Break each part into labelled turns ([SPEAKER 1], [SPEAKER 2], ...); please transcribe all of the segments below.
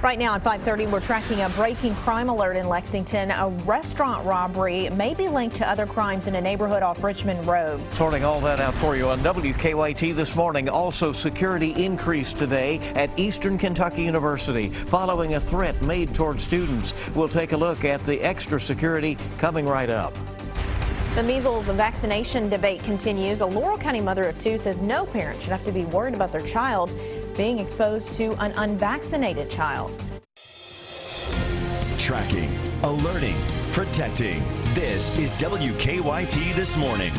[SPEAKER 1] Right now at 5:30, we're tracking a breaking crime alert in Lexington. A restaurant robbery may be linked to other crimes in a neighborhood off Richmond Road.
[SPEAKER 2] Sorting all that out for you on WKYT this morning. Also, security increased today at Eastern Kentucky University following a threat made toward students. We'll take a look at the extra security coming right up.
[SPEAKER 1] The measles vaccination debate continues. A Laurel County mother of two says no parent should have to be worried about their child being exposed to an unvaccinated child.
[SPEAKER 3] Tracking, alerting, protecting. This is WKYT This Morning.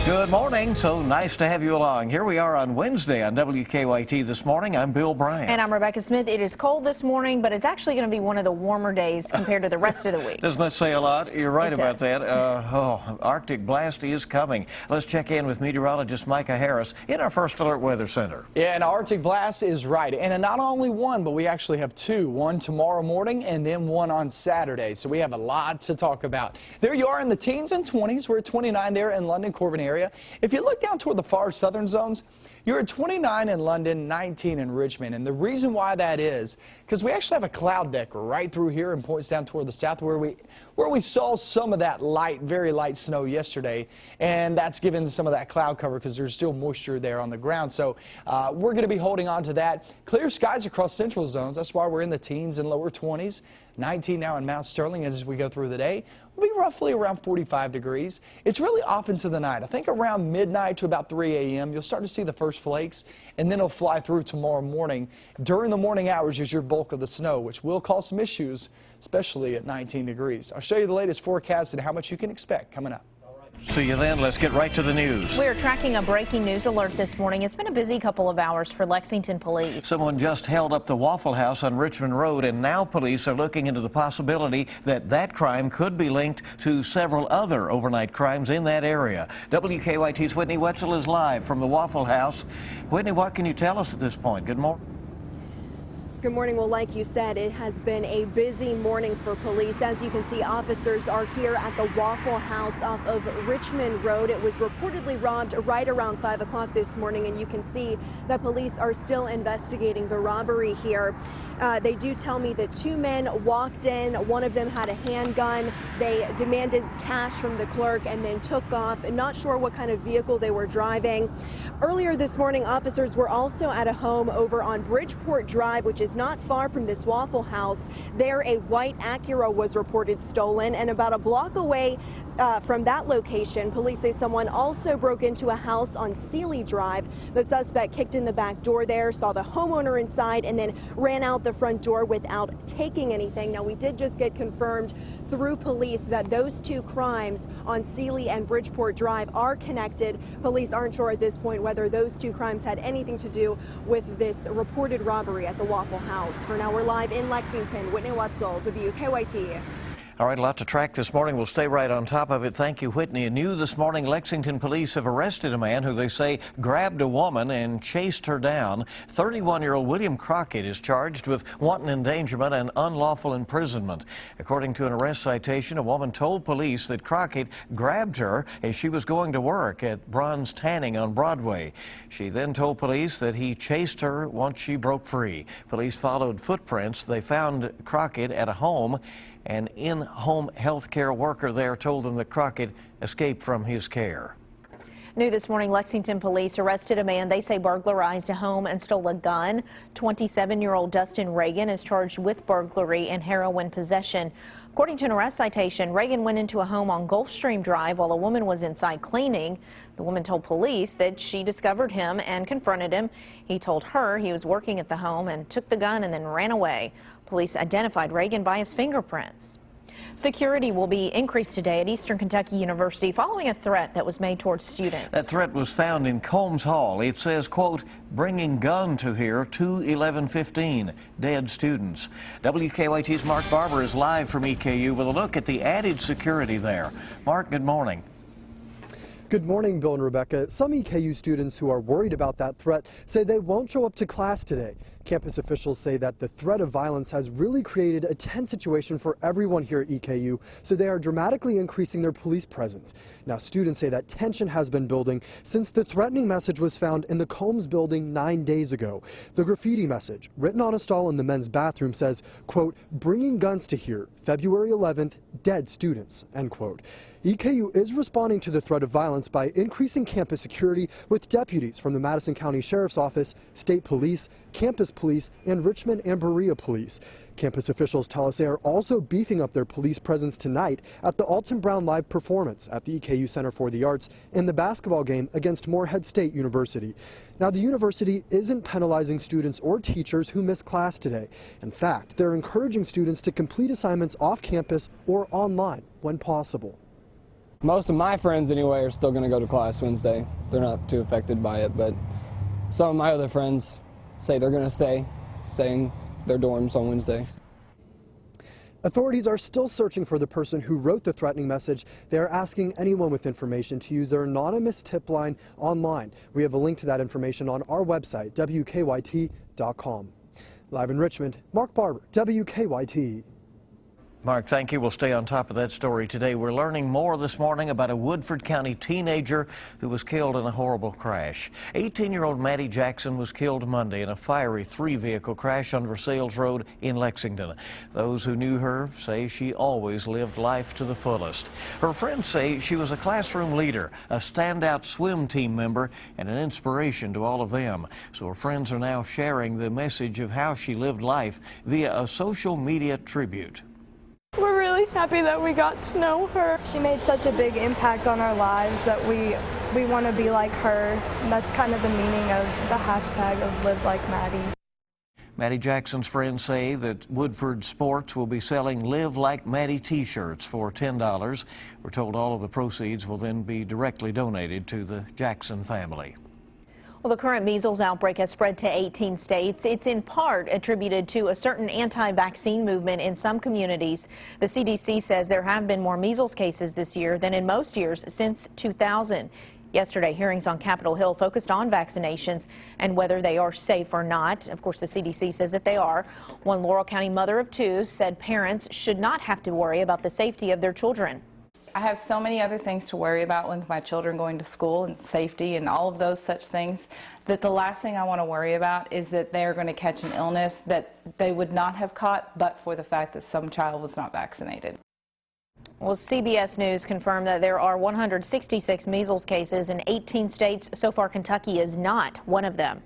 [SPEAKER 2] Good morning. So nice to have you along. Here we are on Wednesday on WKYT This Morning. I'm Bill Bryant.
[SPEAKER 1] And I'm Rebecca Smith. It is cold this morning, but it's actually going to be one of the warmer days compared to the rest of the week.
[SPEAKER 2] Doesn't that say a lot? You're right about
[SPEAKER 1] does.
[SPEAKER 2] that. Arctic blast is coming. Let's check in with meteorologist Micah Harris in our First Alert Weather Center.
[SPEAKER 4] Yeah, an Arctic blast is right. And not only one, but we actually have two. One tomorrow morning and then one on Saturday. So we have a lot to talk about. There you are in the teens and 20s. We're at 29 there in London, Corbin area. If you look down toward the far southern zones, you're at 29 in London, 19 in Richmond. And the reason why that is because we actually have a cloud deck right through here and points down toward the south where we saw some of that light, very light snow yesterday. And that's given some of that cloud cover because there's still moisture there on the ground. So we're going to be holding on to that. Clear skies across central zones. That's why we're in the teens and lower 20s. 19 now in Mount Sterling. As we go through the day, we'll be roughly around 45 degrees. It's really off into the night. I think around midnight to about 3 a.m. you'll start to see the first flakes, and then it'll fly through tomorrow morning. During the morning hours is your bulk of the snow, which will cause some issues, especially at 19 degrees. I'll show you the latest forecast and how much you can expect coming up.
[SPEAKER 2] See you then. Let's get right to the news.
[SPEAKER 1] We're tracking a breaking news alert this morning. It's been a busy couple of hours for Lexington police.
[SPEAKER 2] Someone just held up the Waffle House on Richmond Road, and now police are looking into the possibility that that crime could be linked to several other overnight crimes in that area. WKYT's Whitney Wetzel is live from the Waffle House. Whitney, what can you tell us at this point? Good morning.
[SPEAKER 5] Good morning. Well, like you said, it has been a busy morning for police. As you can see, officers are here at the Waffle House off of Richmond Road. It was reportedly robbed right around 5 o'clock this morning, and you can see that police are still investigating the robbery here. They do tell me that two men walked in. One of them had a handgun. They demanded cash from the clerk and then took off. Not sure what kind of vehicle they were driving. Earlier this morning, officers were also at a home over on Bridgeport Drive, which is not far from this Waffle House. There, a white Acura was reported stolen, and about a block away from that location, police say someone also broke into a house on Sealy Drive. The suspect kicked in the back door there, saw the homeowner inside, and then ran out the front door without taking anything. Now, we did just get confirmed through police that those two crimes on Sealy and Bridgeport Drive are connected. Police aren't sure at this point whether those two crimes had anything to do with this reported robbery at the Waffle House. For now, we're live in Lexington. Whitney Wetzel, WKYT.
[SPEAKER 2] All right, a lot to track this morning. We'll stay right on top of it. Thank you, Whitney. And new this morning, Lexington police have arrested a man who they say grabbed a woman and chased her down. 31-year-old William Crockett is charged with wanton endangerment and unlawful imprisonment. According to an arrest citation, a woman told police that Crockett grabbed her as she was going to work at Bronze Tanning on Broadway. She then told police that he chased her once she broke free. Police followed footprints. They found Crockett at a home. An in-home health care worker there told them that Crockett escaped from his care.
[SPEAKER 1] New this morning, Lexington police arrested a man they say burglarized a home and stole a gun. 27-year-old Dustin Reagan is charged with burglary and heroin possession. According to an arrest citation, Reagan went into a home on Gulfstream Drive while a woman was inside cleaning. The woman told police that she discovered him and confronted him. He told her he was working at the home and took the gun and then ran away. Police identified Reagan by his fingerprints. Security will be increased today at Eastern Kentucky University following a threat that was made towards students.
[SPEAKER 2] That threat was found in Combs Hall. It says, quote, bringing gun to here, 2/11/15, dead students. WKYT's Mark Barber is live from EKU with a look at the added security there. Mark, good morning.
[SPEAKER 6] Good morning, Bill and Rebecca. Some EKU students who are worried about that threat say they won't show up to class today. Campus officials say that the threat of violence has really created a tense situation for everyone here at EKU, so they are dramatically increasing their police presence. Now, students say that tension has been building since the threatening message was found in the Combs building 9 days ago. The graffiti message, written on a stall in the men's bathroom, says, quote, "Bringing guns to here, February 11th, dead students," end quote. EKU is responding to the threat of violence by increasing campus security with deputies from the Madison County Sheriff's Office, State Police, Campus Police, and Richmond and Berea Police. Campus officials tell us they are also beefing up their police presence tonight at the Alton Brown live performance at the EKU Center for the Arts and the basketball game against Morehead State University. Now, the university isn't penalizing students or teachers who miss class today. In fact, they're encouraging students to complete assignments off campus or online when possible.
[SPEAKER 7] Most of my friends, anyway, are still going to go to class Wednesday. They're not too affected by it, but some of my other friends say they're going to stay in their dorms on Wednesday.
[SPEAKER 6] Authorities are still searching for the person who wrote the threatening message. They are asking anyone with information to use their anonymous tip line online. We have a link to that information on our website, WKYT.com. Live in Richmond, Mark Barber, WKYT.
[SPEAKER 2] Mark, thank you. We'll stay on top of that story today. We're learning more this morning about a Woodford County teenager who was killed in a horrible crash. 18-year-old Maddie Jackson was killed Monday in a fiery three-vehicle crash on Versailles Road in Lexington. Those who knew her say she always lived life to the fullest. Her friends say she was a classroom leader, a standout swim team member, and an inspiration to all of them. So her friends are now sharing the message of how she lived life via a social media tribute.
[SPEAKER 8] We're really happy that we got to know her. She made such a big impact on our lives that we want to be like her. And that's kind of the meaning of the hashtag of Live Like Maddie.
[SPEAKER 2] Maddie Jackson's friends say that Woodford Sports will be selling Live Like Maddie t-shirts for $10. We're told all of the proceeds will then be directly donated to the Jackson family.
[SPEAKER 1] Well, the current measles outbreak has spread to 18 states. It's in part attributed to a certain anti-vaccine movement in some communities. The CDC says there have been more measles cases this year than in most years since 2000. Yesterday, hearings on Capitol Hill focused on vaccinations and whether they are safe or not. Of course, the CDC says that they are. One Laurel County mother of two said parents should not have to worry about the safety of their children.
[SPEAKER 9] I have so many other things to worry about with my children going to school and safety and all of those such things, that the last thing I want to worry about is that they are going to catch an illness that they would not have caught but for the fact that some child was not vaccinated.
[SPEAKER 1] Well, CBS News confirmed that there are 166 measles cases in 18 states. So far, Kentucky is not one of them.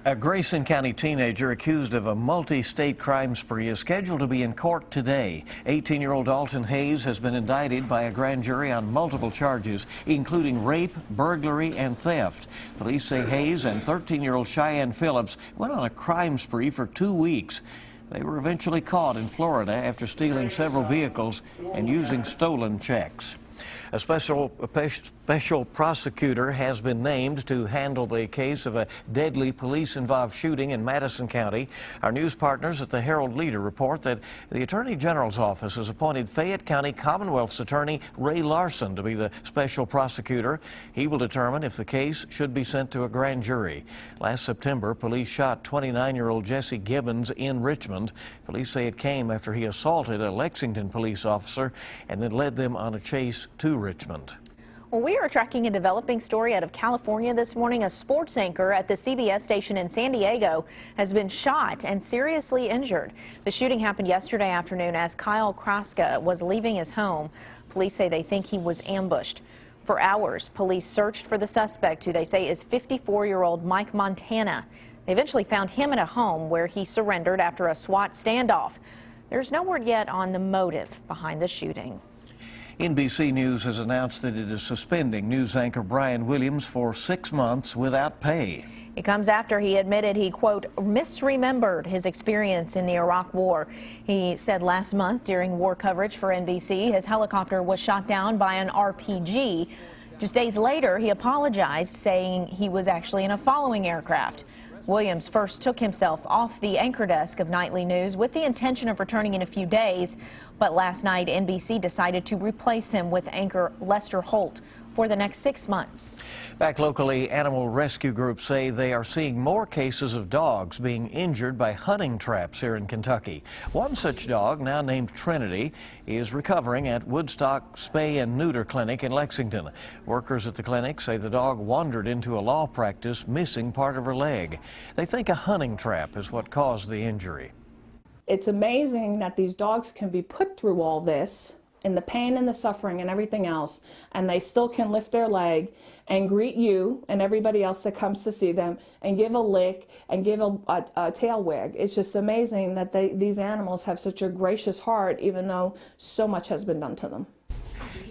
[SPEAKER 2] A Grayson County teenager accused of a multi-state crime spree is scheduled to be in court today. 18-year-old Dalton Hayes has been indicted by a grand jury on multiple charges, including rape, burglary, and theft. Police say Hayes and 13-year-old Cheyenne Phillips went on a crime spree for 2 weeks. They were eventually caught in Florida after stealing several vehicles and using stolen checks. A special prosecutor has been named to handle the case of a deadly police-involved shooting in Madison County. Our news partners at the Herald-Leader report that the Attorney General's office has appointed Fayette County Commonwealth's attorney Ray Larson to be the special prosecutor. He will determine if the case should be sent to a grand jury. Last September, police shot 29-year-old Jesse Gibbons in Richmond. Police say it came after he assaulted a Lexington police officer and then led them on a chase to Richmond.
[SPEAKER 1] Well, we are tracking a developing story out of California this morning. A sports anchor at the CBS station in San Diego has been shot and seriously injured. The shooting happened yesterday afternoon as Kyle Kraska was leaving his home. Police say they think he was ambushed. For hours, police searched for the suspect, who they say is 54-year-old Mike Montana. They eventually found him at a home where he surrendered after a SWAT standoff. There's no word yet on the motive behind the shooting.
[SPEAKER 2] NBC News has announced that it is suspending news anchor Brian Williams for 6 months without pay.
[SPEAKER 1] It comes after he admitted he, quote, misremembered his experience in the Iraq War. He said last month during war coverage for NBC, his helicopter was shot down by an RPG. Just days later, he apologized, saying he was actually in a following aircraft. Williams first took himself off the anchor desk of nightly news with the intention of returning in a few days. But last night, NBC decided to replace him with anchor Lester Holt. for the next 6 months.
[SPEAKER 2] Back locally, animal rescue groups say they are seeing more cases of dogs being injured by hunting traps here in Kentucky. One such dog, now named Trinity, is recovering at Woodstock Spay and Neuter Clinic in Lexington. Workers at the clinic say the dog wandered into a law practice, missing part of her leg. They think a hunting trap is what caused the injury.
[SPEAKER 10] It's amazing that these dogs can be put through all this, and the pain and the suffering and everything else, and they still can lift their leg and greet you and everybody else that comes to see them and give a lick and give a tail wag. It's just amazing that these animals have such a gracious heart, even though so much has been done to them.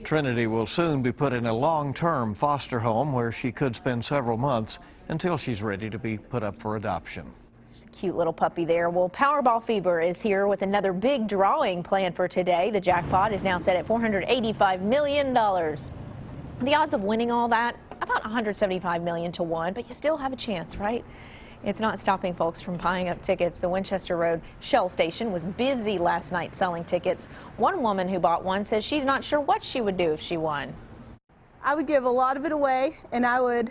[SPEAKER 2] Trinity will soon be put in a long-term foster home where she could spend several months until she's ready to be put up for adoption.
[SPEAKER 1] Just a cute little puppy there. Well, Powerball fever is here with another big drawing planned for today. The jackpot is now set at $485 million. The odds of winning all that, about 175 million to 1, but you still have a chance, right? It's not stopping folks from buying up tickets. The Winchester Road Shell Station was busy last night selling tickets. One woman who bought one says she's not sure what she would do if she won.
[SPEAKER 11] I would give a lot of it away, and I would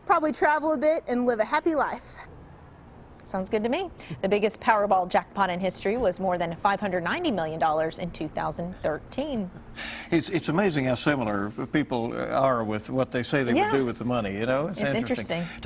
[SPEAKER 11] probably travel a bit and live a happy life.
[SPEAKER 1] Sounds good to me. The biggest Powerball jackpot in history was more than $590 million in 2013.
[SPEAKER 2] It's amazing how similar people are with what they say they would do with the money, you know?
[SPEAKER 1] It's interesting.